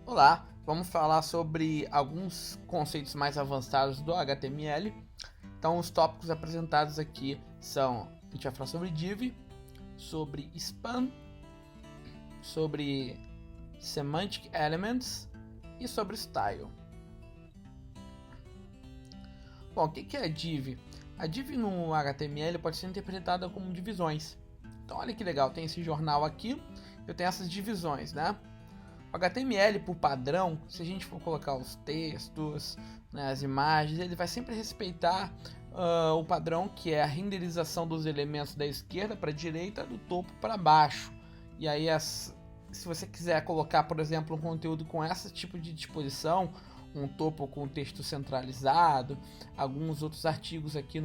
Olá, vamos falar sobre alguns conceitos mais avançados do HTML. Então, os tópicos apresentados aqui são: a gente vai falar sobre div, sobre span, sobre semantic elements e sobre style. Bom, o que é div? A div no HTML pode ser interpretada como divisões. Então, olha que legal, tem esse jornal aqui, eu tenho essas divisões, né? O HTML, por padrão, se a gente for colocar os textos, né, as imagens, ele vai sempre respeitar o padrão, que é a renderização dos elementos da esquerda para a direita, do topo para baixo. E aí, se você quiser colocar, por exemplo, um conteúdo com esse tipo de disposição, um topo com texto centralizado, alguns outros artigos aqui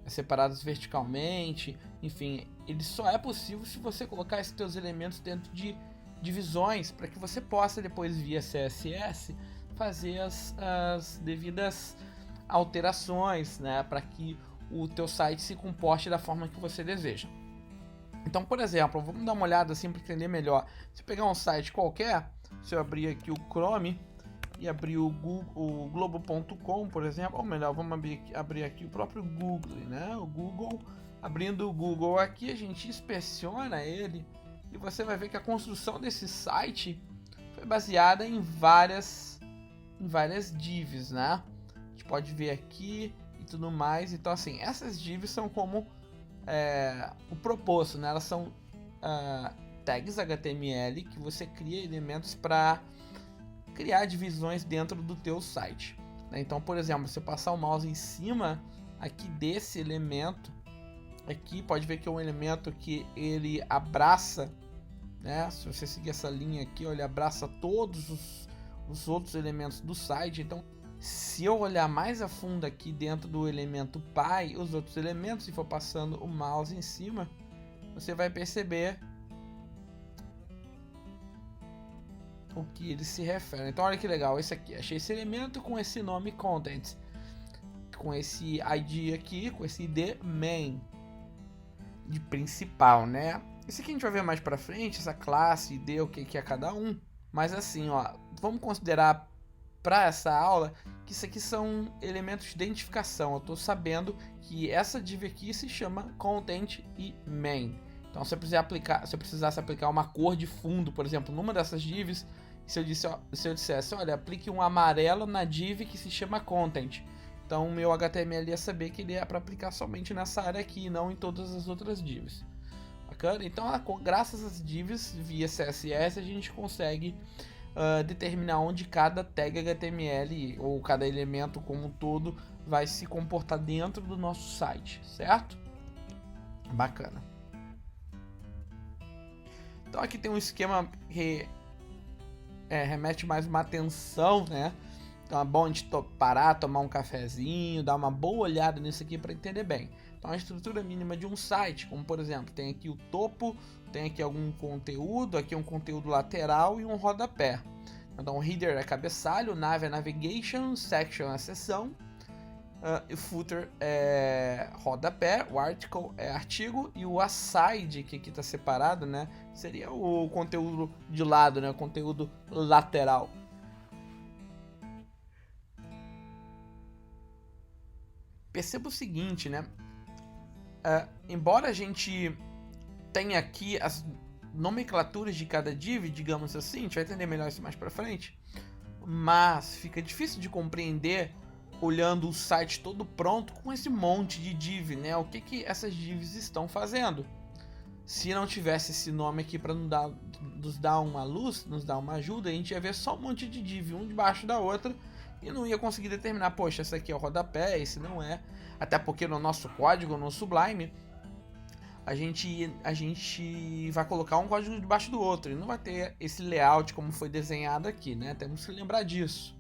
separados verticalmente, enfim, ele só é possível se você colocar esses seus elementos dentro de divisões, para que você possa depois via CSS fazer as devidas alterações, né, para que o teu site se comporte da forma que você deseja. Então, por exemplo, vamos dar uma olhada assim para entender melhor. Se pegar um site qualquer, se eu abrir aqui o Chrome e abrir o globo.com, por exemplo, ou melhor, vamos abrir aqui o próprio Google, né? O Google, abrindo o Google aqui, a gente inspeciona ele e você vai ver que a construção desse site foi baseada em várias divs, né? A gente pode ver aqui e tudo mais. Então, assim, essas divs são como o proposto, né? Elas são tags HTML que você cria elementos para criar divisões dentro do teu site. Então, por exemplo, se eu passar o mouse em cima aqui desse elemento, aqui pode ver que é um elemento que ele abraça, né? Se você seguir essa linha aqui, ele abraça todos os outros elementos do site. Então, se eu olhar mais a fundo aqui dentro do elemento pai, os outros elementos, e for passando o mouse em cima, você vai perceber o que ele se refere. Então, olha que legal, esse aqui, achei esse elemento com esse nome content, com esse ID aqui, com esse ID main, de principal, né? Isso aqui a gente vai ver mais pra frente, essa classe, ID, o que é cada um. Mas assim, ó, vamos considerar para essa aula que isso aqui são elementos de identificação. Eu estou sabendo que essa div aqui se chama content e main. Então, se eu precisasse aplicar uma cor de fundo, por exemplo, numa dessas divs, se eu dissesse, olha, aplique um amarelo na div que se chama content, então o meu HTML ia saber que ele é para aplicar somente nessa área aqui e não em todas as outras divs. Bacana? Então, graças às divs via CSS, a gente consegue determinar onde cada tag HTML ou cada elemento como um todo vai se comportar dentro do nosso site, certo? Bacana. Então aqui tem um esquema que remete mais uma atenção, né? Então é bom a gente parar, tomar um cafezinho, dar uma boa olhada nisso aqui para entender bem. Então a estrutura mínima de um site, como por exemplo, tem aqui o topo, tem aqui algum conteúdo, aqui um conteúdo lateral e um rodapé. Então o header é cabeçalho, nav é navigation, section é seção, o footer é rodapé, o article é artigo e o aside, que aqui está separado, né, seria o conteúdo de lado, né, o conteúdo lateral. Perceba o seguinte, né, embora a gente tenha aqui as nomenclaturas de cada div, digamos assim, a gente vai entender melhor isso mais pra frente, mas fica difícil de compreender olhando o site todo pronto com esse monte de div, né? O que essas divs estão fazendo? Se não tivesse esse nome aqui para nos dar uma luz, nos dar uma ajuda, a gente ia ver só um monte de div, um debaixo da outra, e não ia conseguir determinar, poxa, esse aqui é o rodapé, esse não é. Até porque no nosso código, no Sublime, a gente vai colocar um código debaixo do outro e não vai ter esse layout como foi desenhado aqui, né? Temos que lembrar disso.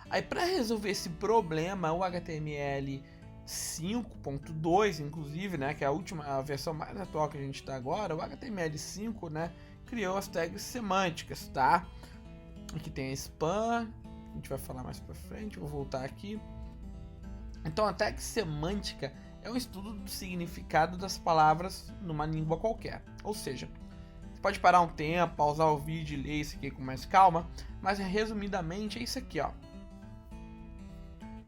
Aí, para resolver esse problema, o HTML 5.2, inclusive, né, que é a versão mais atual que a gente está agora, o HTML5, né, criou as tags semânticas, tá? Aqui tem a span, a gente vai falar mais para frente, vou voltar aqui. Então, a tag semântica é um estudo do significado das palavras numa língua qualquer. Ou seja, Você pode parar um tempo, pausar o vídeo e ler isso aqui com mais calma, mas resumidamente é isso aqui, ó.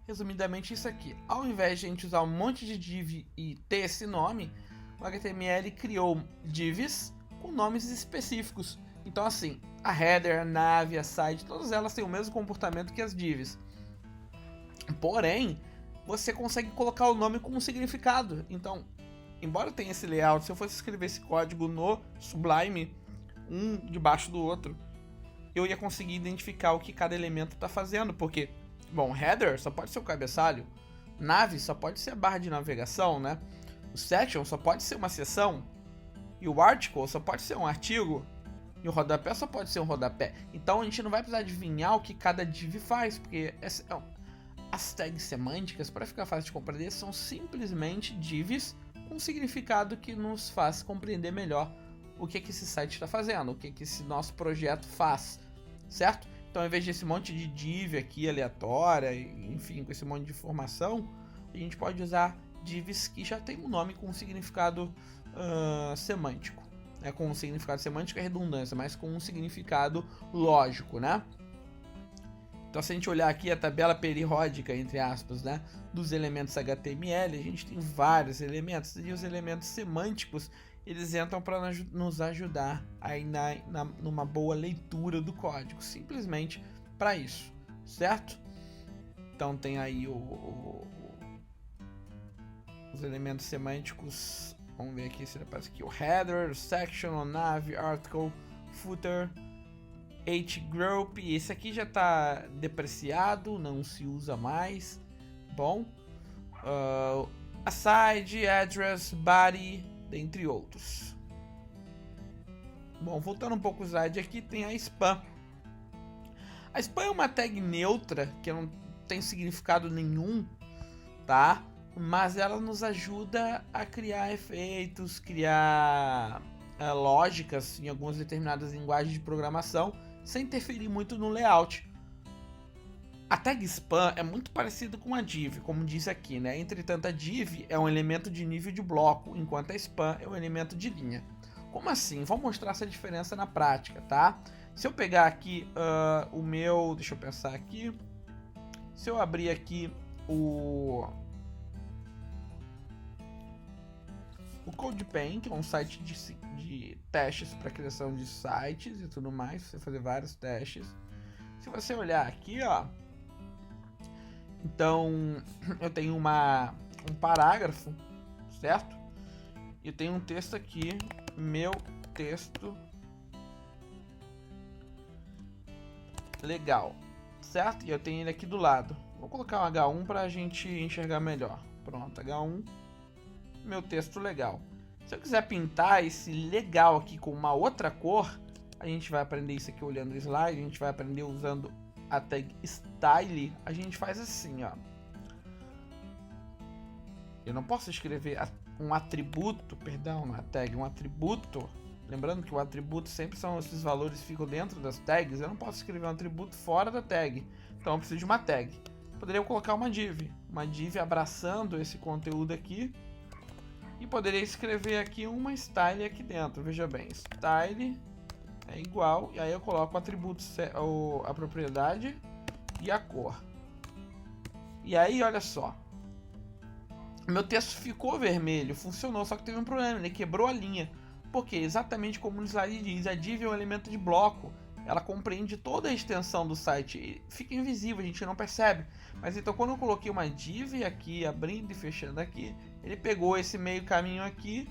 Resumidamente isso aqui. Ao invés de a gente usar um monte de div e ter esse nome, o HTML criou divs com nomes específicos. Então assim, a header, a nav, a site, todas elas têm o mesmo comportamento que as divs. Porém, você consegue colocar o nome com um significado. Então, embora tenha esse layout, se eu fosse escrever esse código no Sublime, um debaixo do outro, eu ia conseguir identificar o que cada elemento está fazendo, porque, bom, header só pode ser o cabeçalho, nav só pode ser a barra de navegação, né? O section só pode ser uma seção, e o article só pode ser um artigo, e o rodapé só pode ser um rodapé. Então a gente não vai precisar adivinhar o que cada div faz, porque as tags semânticas, para ficar fácil de compreender, são simplesmente divs com significado que nos faz compreender melhor o que esse site está fazendo, o que esse nosso projeto faz, certo? Então, ao invés desse monte de div aqui aleatória, enfim, com esse monte de informação, a gente pode usar divs que já tem um nome com um significado semântico. Com um significado semântico é redundância, mas com um significado lógico, né? Então, se a gente olhar aqui a tabela periódica, entre aspas, né, dos elementos HTML, a gente tem vários elementos, e os elementos semânticos, eles entram para nos ajudar aí numa boa leitura do código, simplesmente para isso, certo? Então tem aí os elementos semânticos, vamos ver aqui se aparece aqui, o header, o section, o nav, article, footer, hgroup, esse aqui já está depreciado, não se usa mais, bom, aside, address, body, dentre outros. Bom, voltando um pouco o slide aqui, tem a spam. A spam é uma tag neutra, que não tem significado nenhum, tá? Mas ela nos ajuda a criar efeitos, criar lógicas em algumas determinadas linguagens de programação, sem interferir muito no layout. A tag spam é muito parecida com a div, como diz aqui, né? Entretanto, a div é um elemento de nível de bloco, enquanto a spam é um elemento de linha. Como assim? Vou mostrar essa diferença na prática, tá? Se eu pegar aqui o meu... Deixa eu pensar aqui. Se eu abrir aqui o CodePen, que é um site de testes para criação de sites e tudo mais, você fazer vários testes. Se você olhar aqui, ó, então eu tenho um parágrafo, certo? E tenho um texto aqui, meu texto legal, certo? E eu tenho ele aqui do lado. Vou colocar um H1 para a gente enxergar melhor. Pronto, H1, meu texto legal. Se eu quiser pintar esse legal aqui com uma outra cor, a gente vai aprender isso aqui olhando o slide, a gente vai aprender usando a tag style. A gente faz assim, ó. Eu não posso escrever um atributo, perdão, na tag, um atributo. Lembrando que o atributo sempre são esses valores que ficam dentro das tags. Eu não posso escrever um atributo fora da tag. Então eu preciso de uma tag. Poderia colocar uma div abraçando esse conteúdo aqui. E poderia escrever aqui uma style aqui dentro. Veja bem, style é igual. E aí eu coloco o atributo, a propriedade e a cor. E aí, olha só. Meu texto ficou vermelho, funcionou, só que teve um problema, ele quebrou a linha. Porque, exatamente como no slide diz, a div é um elemento de bloco. Ela compreende toda a extensão do site e fica invisível, a gente não percebe. Mas então quando eu coloquei uma div aqui, abrindo e fechando aqui, ele pegou esse meio caminho aqui.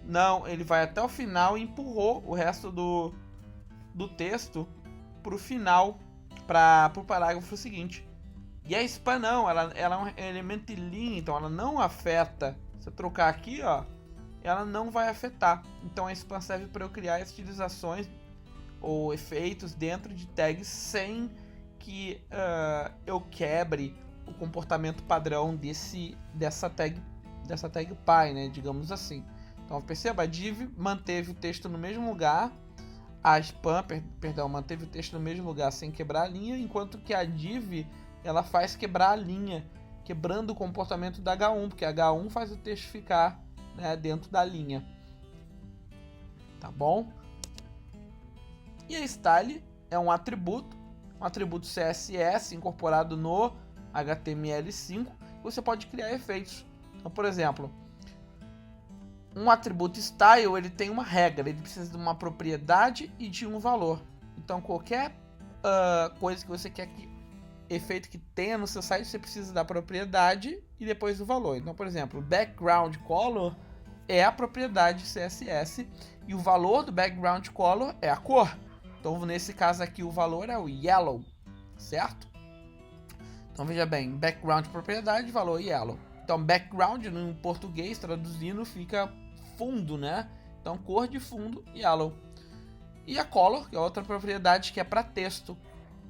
Não, ele vai até o final e empurrou o resto do texto para o final, para o parágrafo seguinte. E a spam não, ela é um elemento de linha, então ela não afeta. Se eu trocar aqui, ó, ela não vai afetar. Então a spam serve para eu criar estilizações ou efeitos dentro de tags sem que eu quebre o comportamento padrão dessa tag py, né, digamos assim. Então perceba, a div manteve o texto no mesmo lugar, a spam, manteve o texto no mesmo lugar sem quebrar a linha, enquanto que a div ela faz quebrar a linha, quebrando o comportamento da H1, porque a H1 faz o texto ficar, né, dentro da linha. Tá bom? E a style é um atributo CSS incorporado no HTML5, que você pode criar efeitos. Então, por exemplo, um atributo style, ele tem uma regra, ele precisa de uma propriedade e de um valor. Então, qualquer coisa que você quer efeito que tenha no seu site, você precisa da propriedade e depois do valor. Então, por exemplo, o background color é a propriedade CSS e o valor do background color é a cor. Então, nesse caso aqui, o valor é o yellow, certo? Então, veja bem, background propriedade, valor yellow. Então, background no português, traduzindo, fica fundo, né? Então, cor de fundo, yellow. E a color, que é outra propriedade que é para texto,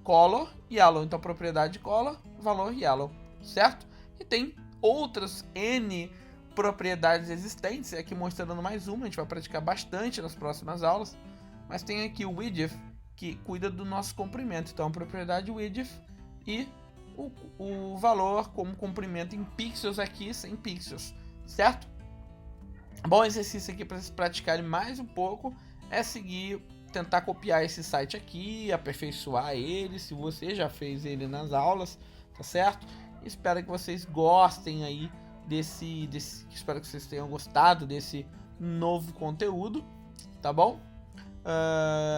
color, yellow. Então, propriedade color, valor yellow, certo? E tem outras N propriedades existentes, aqui mostrando mais uma, a gente vai praticar bastante nas próximas aulas, mas tem aqui o width, que cuida do nosso comprimento. Então, a propriedade width e o valor como comprimento em pixels aqui, 100 pixels, certo? Bom exercício aqui para vocês praticarem mais um pouco é tentar copiar esse site aqui, aperfeiçoar ele, se você já fez ele nas aulas, tá certo? Espero que vocês gostem aí espero que vocês tenham gostado desse novo conteúdo, tá bom?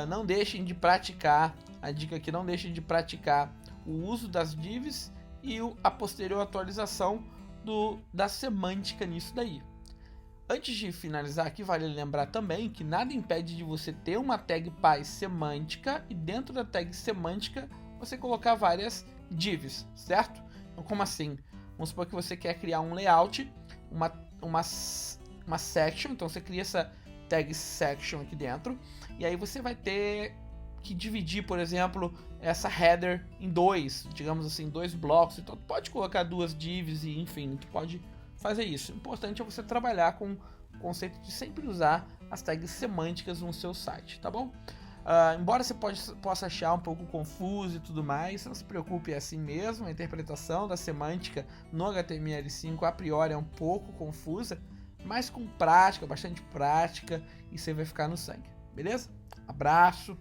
Não deixem de praticar, a dica aqui, não deixem de praticar o uso das divs e a posterior atualização da semântica nisso daí. Antes de finalizar aqui, vale lembrar também que nada impede de você ter uma tag py semântica e dentro da tag semântica você colocar várias divs, certo? Então, como assim? Vamos supor que você quer criar um layout, uma section, então você cria essa tag section aqui dentro, e aí você vai ter que dividir, por exemplo, essa header em dois, digamos assim, 2 blocos. Então tu pode colocar 2 divs e enfim, tu pode fazer isso. O importante é você trabalhar com o conceito de sempre usar as tags semânticas no seu site, tá bom? Embora você possa achar um pouco confuso e tudo mais, não se preocupe, é assim mesmo. A interpretação da semântica no HTML5 a priori é um pouco confusa, mas com prática, bastante prática, e você vai ficar no sangue, beleza? Abraço!